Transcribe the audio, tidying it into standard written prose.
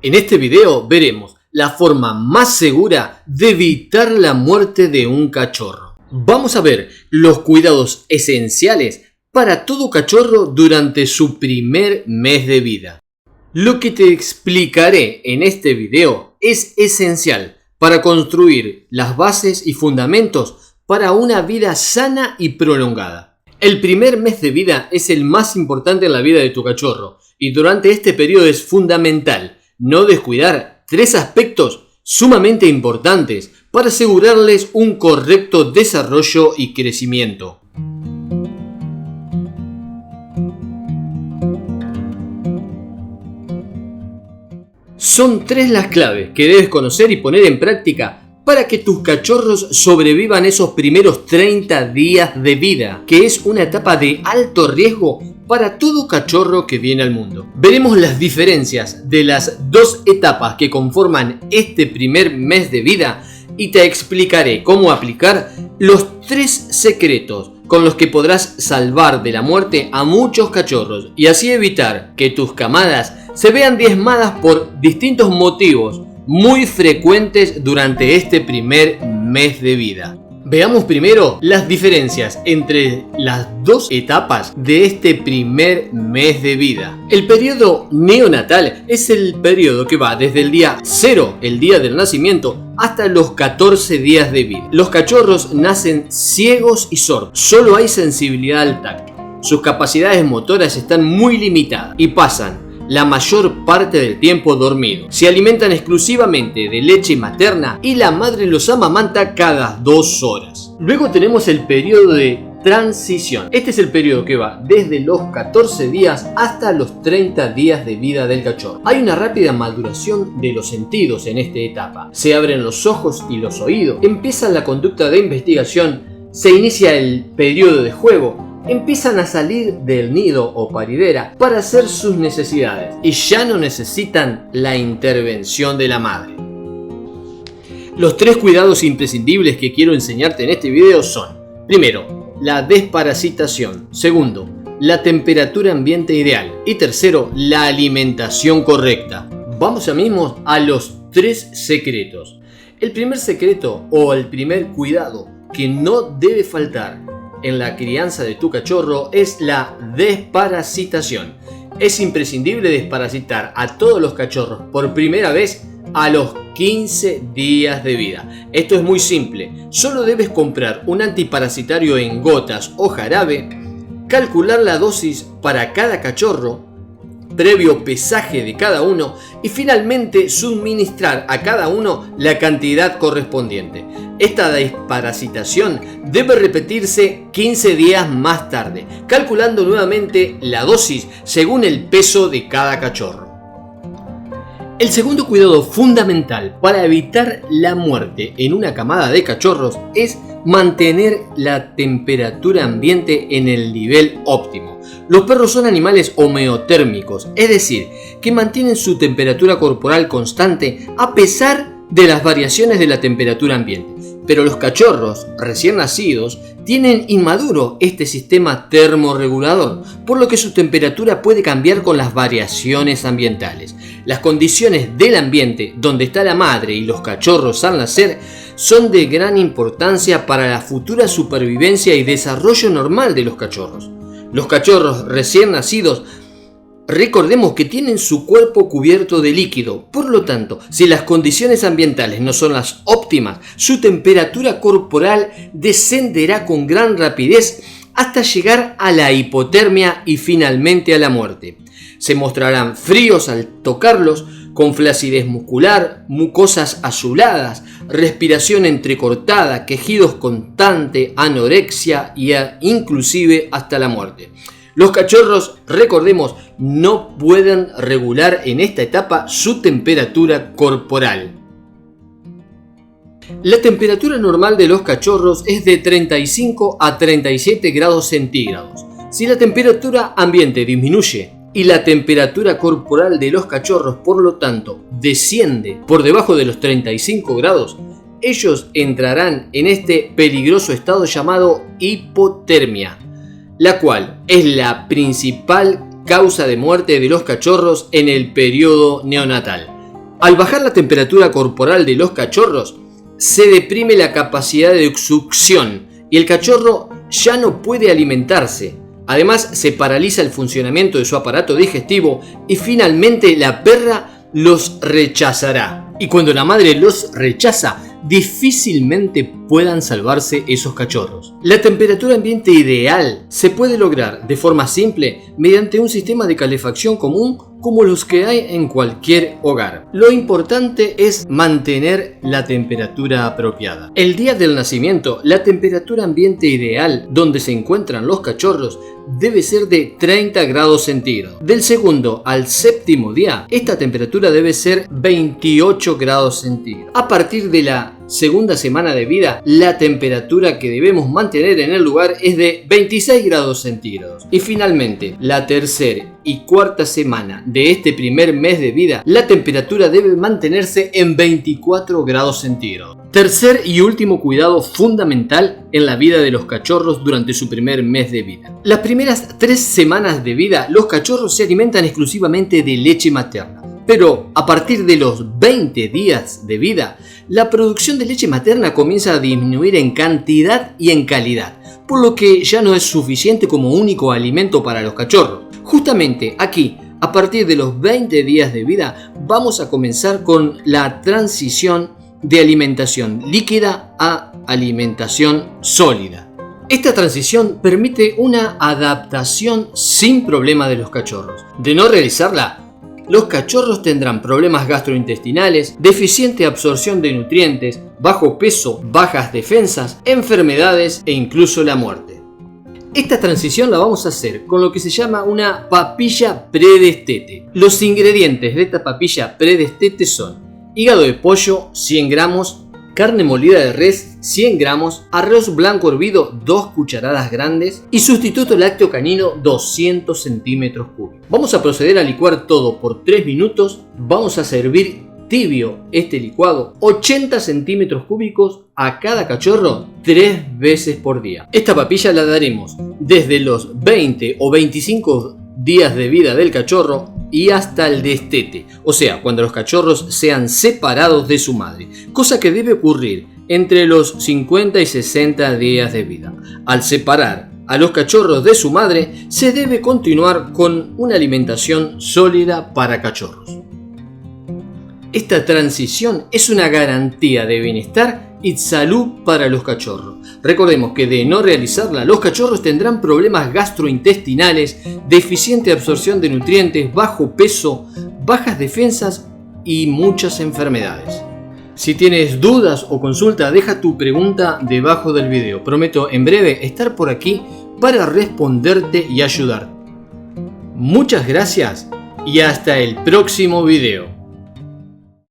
En este video veremos la forma más segura de evitar la muerte de un cachorro. Vamos a ver los cuidados esenciales para todo cachorro durante su primer mes de vida. Lo que te explicaré en este video es esencial para construir las bases y fundamentos para una vida sana y prolongada. El primer mes de vida es el más importante en la vida de tu cachorro y durante este periodo es fundamental no descuidar 3 aspectos sumamente importantes para asegurarles un correcto desarrollo y crecimiento. Son 3 las claves que debes conocer y poner en práctica para que tus cachorros sobrevivan esos primeros 30 días de vida, que es una etapa de alto riesgo para todo cachorro que viene al mundo. Veremos las diferencias de las 2 etapas que conforman este primer mes de vida y te explicaré cómo aplicar los 3 secretos con los que podrás salvar de la muerte a muchos cachorros y así evitar que tus camadas se vean diezmadas por distintos motivos muy frecuentes durante este primer mes de vida. Veamos primero las diferencias entre las 2 etapas de este primer mes de vida. El periodo neonatal es el periodo que va desde el día 0, el día del nacimiento, hasta los 14 días de vida. Los cachorros nacen ciegos y sordos, solo hay sensibilidad al tacto. Sus capacidades motoras están muy limitadas y pasan la mayor parte del tiempo dormido. Se alimentan exclusivamente de leche materna y la madre los amamanta cada 2 horas. Luego tenemos el periodo de transición. Este es el periodo que va desde los 14 días hasta los 30 días de vida del cachorro. Hay una rápida maduración de los sentidos en esta etapa. Se abren los ojos y los oídos. Empieza la conducta de investigación. Se inicia el periodo de juego. Empiezan a salir del nido o paridera para hacer sus necesidades y ya no necesitan la intervención de la madre. Los 3 cuidados imprescindibles que quiero enseñarte en este video son: primero, la desparasitación; segundo, la temperatura ambiente ideal; y tercero, la alimentación correcta. Vamos ya mismo a los 3 secretos. El primer secreto o el primer cuidado que no debe faltar en la crianza de tu cachorro es la desparasitación. Es imprescindible desparasitar a todos los cachorros por primera vez a los 15 días de vida. Esto es muy simple, solo debes comprar un antiparasitario en gotas o jarabe, calcular la dosis para cada cachorro, previo pesaje de cada uno y finalmente suministrar a cada uno la cantidad correspondiente. Esta desparasitación debe repetirse 15 días más tarde, calculando nuevamente la dosis según el peso de cada cachorro. El segundo cuidado fundamental para evitar la muerte en una camada de cachorros es mantener la temperatura ambiente en el nivel óptimo. Los perros son animales homeotérmicos, es decir, que mantienen su temperatura corporal constante a pesar de las variaciones de la temperatura ambiente. Pero los cachorros recién nacidos tienen inmaduro este sistema termorregulador, por lo que su temperatura puede cambiar con las variaciones ambientales. Las condiciones del ambiente donde está la madre y los cachorros al nacer son de gran importancia para la futura supervivencia y desarrollo normal de los cachorros. Los cachorros recién nacidos, recordemos que tienen su cuerpo cubierto de líquido, por lo tanto, si las condiciones ambientales no son las óptimas, su temperatura corporal descenderá con gran rapidez hasta llegar a la hipotermia y finalmente a la muerte. Se mostrarán fríos al tocarlos, con flacidez muscular, mucosas azuladas, respiración entrecortada, quejidos constantes, anorexia e inclusive hasta la muerte. Los cachorros, recordemos, no pueden regular en esta etapa su temperatura corporal. La temperatura normal de los cachorros es de 35 a 37 grados centígrados. Si la temperatura ambiente disminuye y la temperatura corporal de los cachorros, por lo tanto, desciende por debajo de los 35 grados, ellos entrarán en este peligroso estado llamado hipotermia, la cual es la principal causa de muerte de los cachorros en el periodo neonatal. Al bajar la temperatura corporal de los cachorros, se deprime la capacidad de succión y el cachorro ya no puede alimentarse. Además, se paraliza el funcionamiento de su aparato digestivo y finalmente la perra los rechazará. Y cuando la madre los rechaza, difícilmente puedan salvarse esos cachorros. La temperatura ambiente ideal se puede lograr de forma simple mediante un sistema de calefacción común como los que hay en cualquier hogar. Lo importante es mantener la temperatura apropiada. El día del nacimiento, la temperatura ambiente ideal donde se encuentran los cachorros debe ser de 30 grados centígrados. Del segundo al séptimo día, esta temperatura debe ser 28 grados centígrados. A partir de la segunda semana de vida, la temperatura que debemos mantener en el lugar es de 26 grados centígrados. Y finalmente, la tercera y cuarta semana de este primer mes de vida, la temperatura debe mantenerse en 24 grados centígrados. Tercer y último cuidado fundamental en la vida de los cachorros durante su primer mes de vida. Las primeras 3 semanas de vida, los cachorros se alimentan exclusivamente de leche materna. Pero a partir de los 20 días de vida, la producción de leche materna comienza a disminuir en cantidad y en calidad, por lo que ya no es suficiente como único alimento para los cachorros. Justamente aquí, a partir de los 20 días de vida, vamos a comenzar con la transición de alimentación líquida a alimentación sólida. Esta transición permite una adaptación sin problema de los cachorros. De no realizarla, los cachorros tendrán problemas gastrointestinales, deficiente absorción de nutrientes, bajo peso, bajas defensas, enfermedades e incluso la muerte. Esta transición la vamos a hacer con lo que se llama una papilla predestete. Los ingredientes de esta papilla predestete son hígado de pollo 100 gramos, carne molida de res 100 gramos, arroz blanco hervido 2 cucharadas grandes y sustituto lácteo canino 200 centímetros cúbicos. Vamos a proceder a licuar todo por 3 minutos. Vamos a servir tibio este licuado 80 centímetros cúbicos a cada cachorro 3 veces por día. Esta papilla la daremos desde los 20 o 25 días de vida del cachorro y hasta el destete, o sea, cuando los cachorros sean separados de su madre, cosa que debe ocurrir entre los 50 y 60 días de vida. Al separar a los cachorros de su madre, se debe continuar con una alimentación sólida para cachorros. Esta transición es una garantía de bienestar y salud para los cachorros. Recordemos que de no realizarla, los cachorros tendrán problemas gastrointestinales, deficiente absorción de nutrientes, bajo peso, bajas defensas y muchas enfermedades. Si tienes dudas o consulta, deja tu pregunta debajo del video. Prometo en breve estar por aquí para responderte y ayudarte. Muchas gracias y hasta el próximo video.